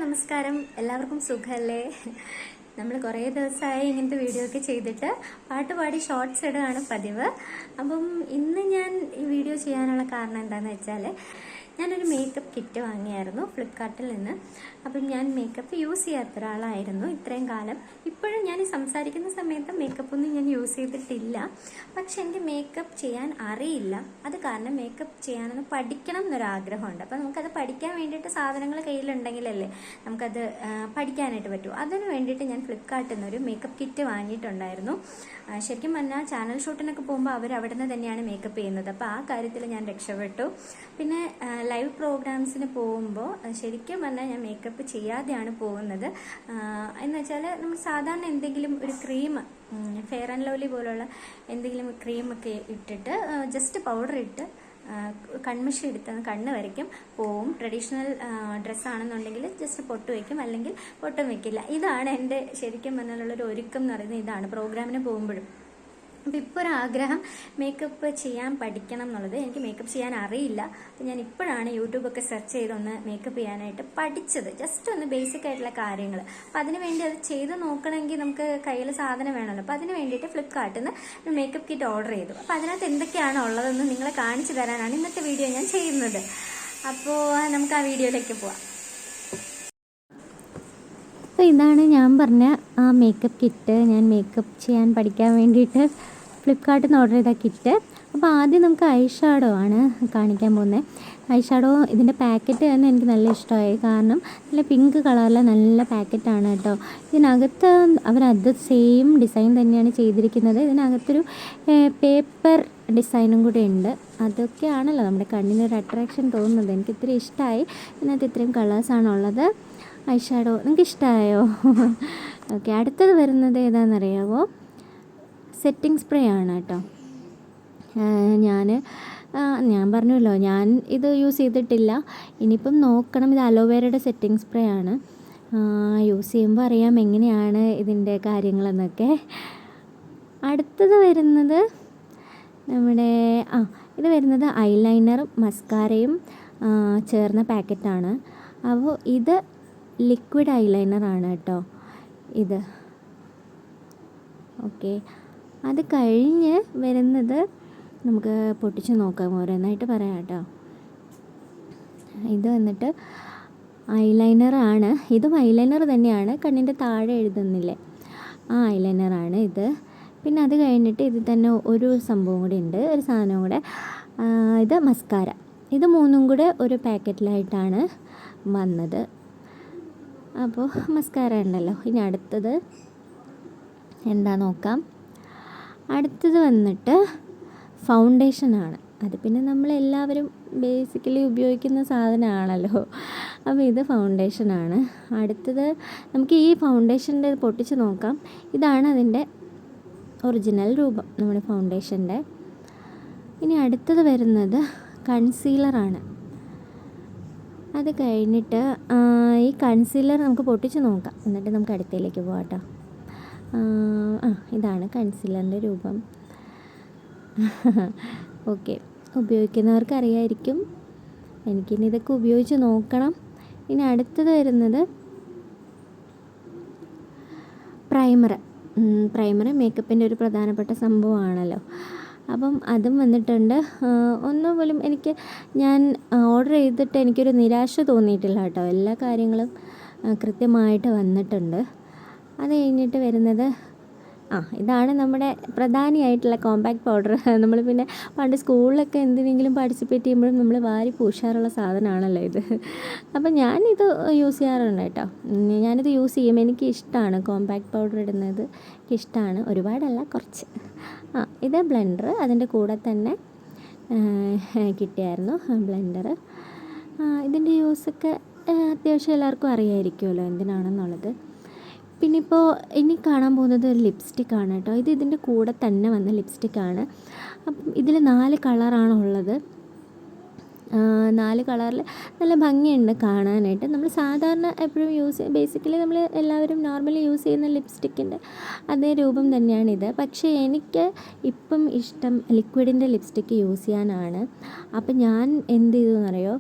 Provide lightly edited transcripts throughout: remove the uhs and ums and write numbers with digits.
നമസ്കാരം. എല്ലാവർക്കും സുഖമല്ലേ? നമ്മൾ കുറേ ദിവസമായി ഇങ്ങനത്തെ വീഡിയോ ഒക്കെ ചെയ്തിട്ട് പാട്ട് പാടി ഷോർട്സ് ഇടുകയാണ് പതിവ്. അപ്പം ഇന്ന് ഞാൻ ഈ വീഡിയോ ചെയ്യാനുള്ള കാരണം എന്താണെന്ന് വെച്ചാൽ, ഞാനൊരു മേക്കപ്പ് കിറ്റ് വാങ്ങിയായിരുന്നു ഫ്ലിപ്കാർട്ടിൽ നിന്ന്. അപ്പം ഞാൻ മേക്കപ്പ് യൂസ് ചെയ്യാത്ത ഒരാളായിരുന്നു ഇത്രയും കാലം. ഇപ്പോഴും ഞാൻ സംസാരിക്കുന്ന സമയത്ത് മേക്കപ്പൊന്നും ഞാൻ യൂസ് ചെയ്തിട്ടില്ല. പക്ഷെ എനിക്ക് മേക്കപ്പ് ചെയ്യാൻ അറിയില്ല. അത് കാരണം മേക്കപ്പ് ചെയ്യാനൊന്ന് പഠിക്കണം എന്നൊരാഗ്രഹമുണ്ട്. അപ്പം നമുക്കത് പഠിക്കാൻ വേണ്ടിയിട്ട് സാധനങ്ങൾ കയ്യിലുണ്ടെങ്കിലല്ലേ നമുക്കത് പഠിക്കാനായിട്ട് പറ്റൂ. അതിന് വേണ്ടിയിട്ട് ഞാൻ ഫ്ലിപ്കാർട്ടിൽ നിന്നൊരു മേക്കപ്പ് കിറ്റ് വാങ്ങിയിട്ടുണ്ടായിരുന്നു. ശരിക്കും പറഞ്ഞാൽ ചാനൽ ഷൂട്ടിനൊക്കെ പോകുമ്പോൾ അവർ അവിടെ നിന്ന് തന്നെയാണ് മേക്കപ്പ് ചെയ്യുന്നത്. അപ്പോൾ ആ കാര്യത്തിൽ ഞാൻ രക്ഷപ്പെട്ടു. പിന്നെ ലൈവ് പ്രോഗ്രാംസിന് പോകുമ്പോൾ ശരിക്കും പറഞ്ഞാൽ ഞാൻ മേക്കപ്പ് ചെയ്യാതെയാണ് പോകുന്നത്. എന്ന് വെച്ചാൽ നമ്മൾ സാധാരണ എന്തെങ്കിലും ഒരു ക്രീം, ഫെയർ ആൻഡ് ലവ്ലി പോലുള്ള എന്തെങ്കിലും ക്രീമൊക്കെ ഇട്ടിട്ട് ജസ്റ്റ് പൗഡർ ഇട്ട് കൺമഷി എടുത്ത് കണ്ണ് വരയ്ക്കും, പോവും. ട്രഡീഷണൽ ഡ്രസ്സാണെന്നുണ്ടെങ്കിൽ ജസ്റ്റ് പൊട്ട് വയ്ക്കും, അല്ലെങ്കിൽ പൊട്ടും വെക്കില്ല. ഇതാണ് എൻ്റെ ശരിക്കും പറഞ്ഞാലുള്ളൊരു ഒരുക്കം എന്ന് പറയുന്നത്. ഇതാണ് പ്രോഗ്രാമിന് പോകുമ്പോഴും. അപ്പം ഇപ്പോൾ ഒരു ആഗ്രഹം മേക്കപ്പ് ചെയ്യാൻ പഠിക്കണം എന്നുള്ളത്. എനിക്ക് മേക്കപ്പ് ചെയ്യാൻ അറിയില്ല. അപ്പം ഞാൻ ഇപ്പോഴാണ് യൂട്യൂബൊക്കെ സെർച്ച് ചെയ്തൊന്ന് മേക്കപ്പ് ചെയ്യാനായിട്ട് പഠിച്ചത്. ജസ്റ്റ് ഒന്ന് ബേസിക് ആയിട്ടുള്ള കാര്യങ്ങൾ. അപ്പം അതിന് വേണ്ടി അത് ചെയ്ത് നോക്കണമെങ്കിൽ നമുക്ക് കയ്യിൽ സാധനം വേണമല്ലോ. അപ്പം അതിന് വേണ്ടിയിട്ട് ഫ്ലിപ്കാർട്ടിൽ നിന്ന് ഒരു മേക്കപ്പ് കിറ്റ് ഓർഡർ ചെയ്തു. അപ്പം അതിനകത്ത് എന്തൊക്കെയാണ് ഉള്ളതെന്ന് നിങ്ങളെ കാണിച്ചു തരാനാണ് ഇന്നത്തെ വീഡിയോ ഞാൻ ചെയ്യുന്നത്. അപ്പോൾ നമുക്ക് ആ വീഡിയോയിലേക്ക് പോവാം. അപ്പോൾ ഇതാണ് ഞാൻ പറഞ്ഞ ആ മേക്കപ്പ് കിറ്റ്. ഞാൻ മേക്കപ്പ് ചെയ്യാൻ പഠിക്കാൻ വേണ്ടിയിട്ട് ഫ്ലിപ്കാർട്ടിൽ നിന്ന് ഓർഡർ ചെയ്ത കിറ്റ്. അപ്പോൾ ആദ്യം നമുക്ക് ഐ ഷാഡോ ആണ് കാണിക്കാൻ പോകുന്നത്. ഐ ഷാഡോ ഇതിൻ്റെ പാക്കറ്റ് തന്നെ എനിക്ക് നല്ല ഇഷ്ടമായി. കാരണം നല്ല പിങ്ക് കളറിലെ നല്ല പാക്കറ്റാണ് കേട്ടോ. ഇതിനകത്ത് അവരത് സെയിം ഡിസൈൻ തന്നെയാണ് ചെയ്തിരിക്കുന്നത്. ഇതിനകത്തൊരു പേപ്പർ ഡിസൈനും കൂടെ ഉണ്ട്. അതൊക്കെയാണല്ലോ നമ്മുടെ കണ്ണിനൊരു അട്രാക്ഷൻ തോന്നുന്നത്. എനിക്ക് ഇത്തിരി ഇഷ്ടമായി. ഇതിനകത്ത് ഇത്രയും കളേഴ്സാണുള്ളത്. ഐ ഷാഡോ നിങ്ങൾക്ക് ഇഷ്ടമായോ? ഓക്കെ, അടുത്തത് വരുന്നത് ഏതാണെന്നറിയാമോ? സെറ്റിംഗ് സ്പ്രേ ആണ് കേട്ടോ. ഞാൻ പറഞ്ഞല്ലോ, ഞാൻ ഇത് യൂസ് ചെയ്തിട്ടില്ല. ഇനിയിപ്പം നോക്കണം. ഇത് അലോവേരയുടെ സെറ്റിംഗ് സ്പ്രേ ആണ്. യൂസ് ചെയ്യുമ്പോൾ അറിയാം എങ്ങനെയാണ് ഇതിൻ്റെ കാര്യങ്ങളെന്നൊക്കെ. അടുത്തത് വരുന്നത് നമ്മുടെ ഇത് വരുന്നത് ഐലൈനറും മസ്കാരയും ചേർന്ന പാക്കറ്റാണ്. അപ്പോൾ ഇത് ലിക്വിഡ് ഐലൈനറാണ് കേട്ടോ ഇത്. ഓക്കെ, അത് കഴിഞ്ഞ് വരുന്നത് നമുക്ക് പൊട്ടിച്ച് നോക്കാം, ഓരോന്നായിട്ട് പറയാം കേട്ടോ. ഇത് വന്നിട്ട് ഐലൈനറാണ്. ഇതും ഐലൈനർ തന്നെയാണ്. കണ്ണിൻ്റെ താഴെ എഴുതുന്നില്ലേ, ആ ഐലൈനറാണ് ഇത്. പിന്നെ അത് കഴിഞ്ഞിട്ട് ഇത് തന്നെ ഒരു സംഭവം കൂടി ഉണ്ട്, ഒരു സാധനം കൂടെ. ഇത് മസ്കാര. ഇത് മൂന്നും കൂടെ ഒരു പാക്കറ്റിലായിട്ടാണ് വന്നത്. അപ്പോൾ മസ്കാര ഉണ്ടല്ലോ. ഇനി അടുത്തത് എന്താ നോക്കാം. അടുത്തത് വന്നിട്ട് ഫൗണ്ടേഷനാണ്. അത് പിന്നെ നമ്മളെല്ലാവരും ബേസിക്കലി ഉപയോഗിക്കുന്ന സാധനമാണല്ലോ. അപ്പോൾ ഇത് ഫൗണ്ടേഷനാണ്. അടുത്തത് നമുക്ക് ഈ ഫൗണ്ടേഷൻ്റെ പൊട്ടിച്ച് നോക്കാം. ഇതാണ് അതിൻ്റെ ഒറിജിനൽ രൂപം, നമ്മുടെ ഫൗണ്ടേഷൻ്റെ. ഇനി അടുത്തത് വരുന്നത് കൺസീലറാണ്. അത് കഴിഞ്ഞിട്ട് ഈ കൺസീലർ നമുക്ക് പൊട്ടിച്ച് നോക്കാം, എന്നിട്ട് നമുക്ക് അടുത്തയിലേക്ക് പോകാം കേട്ടോ. ഇതാണ് കൺസീലറിൻ്റെ രൂപം. ഓക്കെ, ഉപയോഗിക്കുന്നവർക്ക് അറിയായിരിക്കും. എനിക്കിനി ഇതൊക്കെ ഉപയോഗിച്ച് നോക്കണം. ഇനി അടുത്തത് വരുന്നത് പ്രൈമർ മേക്കപ്പിൻ്റെ ഒരു പ്രധാനപ്പെട്ട സംഭവമാണല്ലോ. അപ്പം അതും വന്നിട്ടുണ്ട്. ഒന്നുപോലും ഞാൻ ഓർഡർ ചെയ്തിട്ട് എനിക്കൊരു നിരാശ തോന്നിയിട്ടില്ല കേട്ടോ. എല്ലാ കാര്യങ്ങളും കൃത്യമായിട്ട് വന്നിട്ടുണ്ട്. അത് കഴിഞ്ഞിട്ട് വരുന്നത് ഇതാണ് നമ്മുടെ പ്രധാനിയായിട്ടുള്ള കോമ്പാക്ട് പൗഡർ. നമ്മൾ പിന്നെ പണ്ട് സ്കൂളിലൊക്കെ എന്തിനെങ്കിലും പാർട്ടിസിപ്പേറ്റ് ചെയ്യുമ്പോഴും നമ്മൾ വാരി പൂശാറുള്ള സാധനമാണല്ലോ ഇത്. അപ്പം ഞാനിത് യൂസ് ചെയ്യാറുണ്ട് കേട്ടോ. ഞാനിത് യൂസ് ചെയ്യും. എനിക്ക് ഇഷ്ടമാണ് കോമ്പാക്ട് പൗഡർ ഇടുന്നത്. എനിക്കിഷ്ടമാണ്. ഒരുപാടല്ല, കുറച്ച്. ഇത് ബ്ലെൻഡർ. അതിൻ്റെ കൂടെ തന്നെ കിട്ടിയായിരുന്നു ബ്ലെൻഡർ. ഇതിൻ്റെ യൂസൊക്കെ അത്യാവശ്യം എല്ലാവർക്കും അറിയാമായിരിക്കുമല്ലോ എന്തിനാണെന്നുള്ളത്. പിന്നെ ഇനി കാണാൻ പോകുന്നത് ഒരു ലിപ്സ്റ്റിക്കാണ് കേട്ടോ. ഇത് ഇതിൻ്റെ കൂടെ തന്നെ വന്ന ലിപ്സ്റ്റിക്കാണ്. അപ്പം ഇതിൽ 4 കളറാണ് ഉള്ളത്. 4 കളറിൽ നല്ല ഭംഗിയുണ്ട് കാണാനായിട്ട്. നമ്മൾ സാധാരണ എപ്പോഴും ബേസിക്കലി നമ്മൾ എല്ലാവരും നോർമലി യൂസ് ചെയ്യുന്ന ലിപ്സ്റ്റിക്കിൻ്റെ അതേ രൂപം തന്നെയാണിത്. പക്ഷേ എനിക്ക് ഇപ്പം ഇഷ്ടം ലിക്വിഡിൻ്റെ ലിപ്സ്റ്റിക്ക് യൂസ് ചെയ്യാനാണ്. അപ്പം ഞാൻ എന്ത് ചെയ്തു എന്നറിയോ,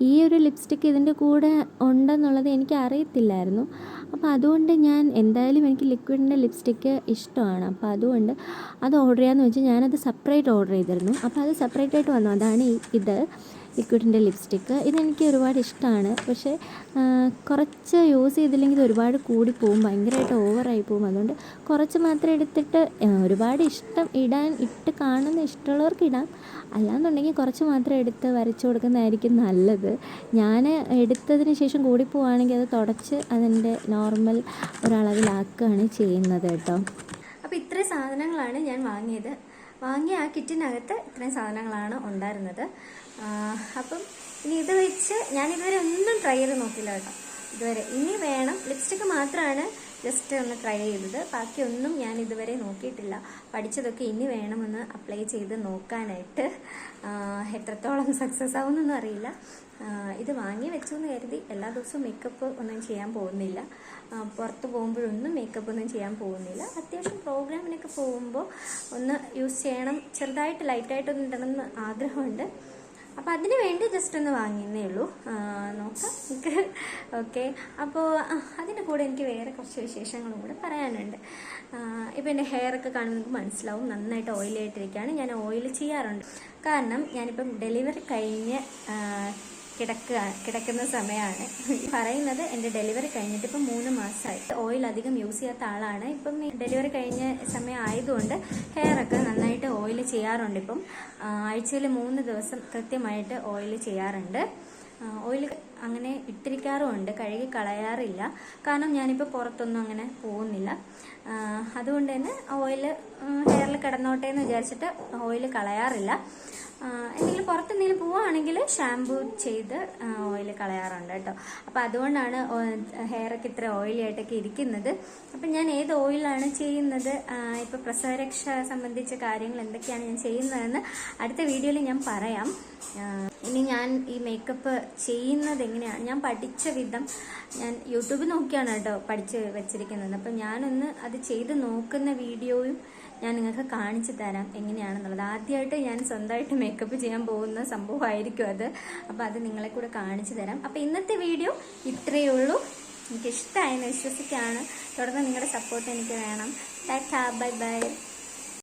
ഈ ഒരു ലിപ്സ്റ്റിക്ക് ഇതിൻ്റെ കൂടെ ഉണ്ടെന്നുള്ളത് എനിക്ക് അറിയത്തില്ലായിരുന്നു. അപ്പോൾ അതുകൊണ്ട് ഞാൻ എന്തായാലും എനിക്ക് ലിക്വിഡിൻ്റെ ലിപ്സ്റ്റിക്ക് ഇഷ്ടമാണ്. അപ്പോൾ അതുകൊണ്ട് അത് ഓർഡർ ചെയ്യാമെന്ന് വെച്ചാൽ ഞാനത് സെപ്പറേറ്റ് ഓർഡർ ചെയ്തിരുന്നു. അപ്പോൾ അത് സെപ്പറേറ്റ് ആയിട്ട് വന്നു. അതാണ് ഇത് ലിക്വിഡിൻ്റെ ലിപ്സ്റ്റിക്ക്. ഇതെനിക്ക് ഒരുപാട് ഇഷ്ടമാണ്. പക്ഷേ കുറച്ച് യൂസ് ചെയ്തില്ലെങ്കിൽ ഇത് ഒരുപാട് കൂടിപ്പോവും, ഭയങ്കരമായിട്ട് ഓവറായി പോവും. അതുകൊണ്ട് കുറച്ച് മാത്രം എടുത്തിട്ട് ഒരുപാട് ഇട്ട് കാണുന്ന ഇഷ്ടമുള്ളവർക്ക് ഇടാം. അല്ലാന്നുണ്ടെങ്കിൽ കുറച്ച് മാത്രം എടുത്ത് വരച്ചു കൊടുക്കുന്നതായിരിക്കും നല്ലത്. ഞാൻ എടുത്തതിന് ശേഷം കൂടിപ്പോവുകയാണെങ്കിൽ അത് തുടച്ച് അതിൻ്റെ നോർമൽ ഒരളവിലാക്കുകയാണ് ചെയ്യുന്നത് കേട്ടോ. അപ്പോൾ ഇത്രയും സാധനങ്ങളാണ് ഞാൻ വാങ്ങിയ ആ കിറ്റിനകത്ത് ഇത്രയും സാധനങ്ങളാണ് ഉണ്ടായിരുന്നത്. അപ്പം ഇനി ഇത് വെച്ച് ഞാനിതുവരെ ഒന്നും ട്രൈ ചെയ്ത് നോക്കില്ല കേട്ടോ. ഇനി വേണം. ലിപ്സ്റ്റിക്ക് മാത്രമാണ് ജസ്റ്റ് ഒന്ന് ട്രൈ ചെയ്തത്. ബാക്കിയൊന്നും ഞാൻ ഇതുവരെ നോക്കിയിട്ടില്ല. പഠിച്ചതൊക്കെ ഇനി വേണമെന്ന് അപ്ലൈ ചെയ്ത് നോക്കാനായിട്ട്. എത്രത്തോളം സക്സസ് ആവുമെന്നൊന്നും അറിയില്ല. ഇത് വാങ്ങി വെച്ചു എന്ന് കരുതി എല്ലാ ദിവസവും മേക്കപ്പ് ഒന്നും ചെയ്യാൻ പോകുന്നില്ല. പുറത്ത് പോകുമ്പോഴൊന്നും മേക്കപ്പ് ഒന്നും ചെയ്യാൻ പോകുന്നില്ല. അത്യാവശ്യം പ്രോഗ്രാമിനൊക്കെ പോകുമ്പോൾ ഒന്ന് യൂസ് ചെയ്യണം, ചെറുതായിട്ട് ലൈറ്റായിട്ടൊന്നും ഇടണമെന്ന് ആഗ്രഹമുണ്ട്. അപ്പോൾ അതിന് വേണ്ടി ജസ്റ്റ് ഒന്ന് വാങ്ങിയെന്നേ ഉള്ളൂ. നോക്കാം നമുക്ക്. ഓക്കെ, അപ്പോൾ അതിൻ്റെ കൂടെ എനിക്ക് വേറെ കുറച്ച് വിശേഷങ്ങളും കൂടെ പറയാനുണ്ട്. ഇപ്പോൾ എൻ്റെ ഹെയറൊക്കെ കാണുമ്പോൾ നിങ്ങൾക്ക് മനസ്സിലാവും, നന്നായിട്ട് ഓയിലി ആയിട്ടിരിക്കുകയാണ്. ഞാൻ ഓയിൽ ചെയ്യാറുണ്ട്. കാരണം ഞാനിപ്പം ഡെലിവറി കഴിഞ്ഞ് കിടക്കുന്ന സമയമാണ് പറയുന്നത്. എൻ്റെ ഡെലിവറി കഴിഞ്ഞിട്ട് ഇപ്പം 3 മാസമായി. ഓയിൽ അധികം യൂസ് ചെയ്യാത്ത ആളാണ്. ഇപ്പം ഡെലിവറി കഴിഞ്ഞ സമയം ആയതുകൊണ്ട് ഹെയറൊക്കെ നന്നായിട്ട് ഓയിൽ ചെയ്യാറുണ്ട്. ഇപ്പം ആഴ്ചയിൽ 3 ദിവസം കൃത്യമായിട്ട് ഓയിൽ ചെയ്യാറുണ്ട്. ഓയിൽ അങ്ങനെ ഇട്ടിരിക്കാറുമുണ്ട്, കഴുകി കളയാറില്ല. കാരണം ഞാനിപ്പോൾ പുറത്തൊന്നും അങ്ങനെ പോകുന്നില്ല. അതുകൊണ്ട് തന്നെ ഓയിൽ ഹെയറിൽ കിടന്നോട്ടെ എന്ന് വിചാരിച്ചിട്ട് ഓയിൽ കളയാറില്ല. എന്തെങ്കിലും പുറത്തെന്തെങ്കിലും പോവുകയാണെങ്കിൽ ഷാമ്പൂ ചെയ്ത് ഓയിൽ കളയാറുണ്ട് കേട്ടോ. അപ്പോൾ അതുകൊണ്ടാണ് ഹെയറൊക്കെ ഇത്ര ഓയിലി ആയിട്ടൊക്കെ ഇരിക്കുന്നത്. അപ്പം ഞാൻ ഏത് ഓയിലാണ് ചെയ്യുന്നത്, ഇപ്പോൾ പ്രസവരക്ഷ സംബന്ധിച്ച കാര്യങ്ങൾ എന്തൊക്കെയാണ് ഞാൻ ചെയ്യുന്നതെന്ന് അടുത്ത വീഡിയോയിൽ ഞാൻ പറയാം. ഇനി ഞാൻ ഈ മേക്കപ്പ് ചെയ്യുന്നത് എങ്ങനെയാണ്, ഞാൻ പഠിച്ച വിധം ഞാൻ യൂട്യൂബിൽ നോക്കിയാണ് കേട്ടോ പഠിച്ച് വെച്ചിരിക്കുന്നത്. അപ്പം ഞാനൊന്ന് അത് ചെയ്ത് നോക്കുന്ന വീഡിയോയും ഞാൻ നിങ്ങൾക്ക് കാണിച്ചു തരാം എങ്ങനെയാണെന്നുള്ളത്. ആദ്യമായിട്ട് ഞാൻ സ്വന്തമായിട്ട് മേക്കപ്പ് ചെയ്യാൻ പോകുന്ന സംഭവമായിരിക്കും അത്. അപ്പോൾ അത് നിങ്ങളെ കൂടെ കാണിച്ചു തരാം. അപ്പോൾ ഇന്നത്തെ വീഡിയോ ഇത്രയേ ഉള്ളൂ. എനിക്കിഷ്ടമായെന്ന് വിശ്വസിക്കുകയാണ്. തുടർന്ന് നിങ്ങളുടെ സപ്പോർട്ട് എനിക്ക് വേണം. Tata, bye bye.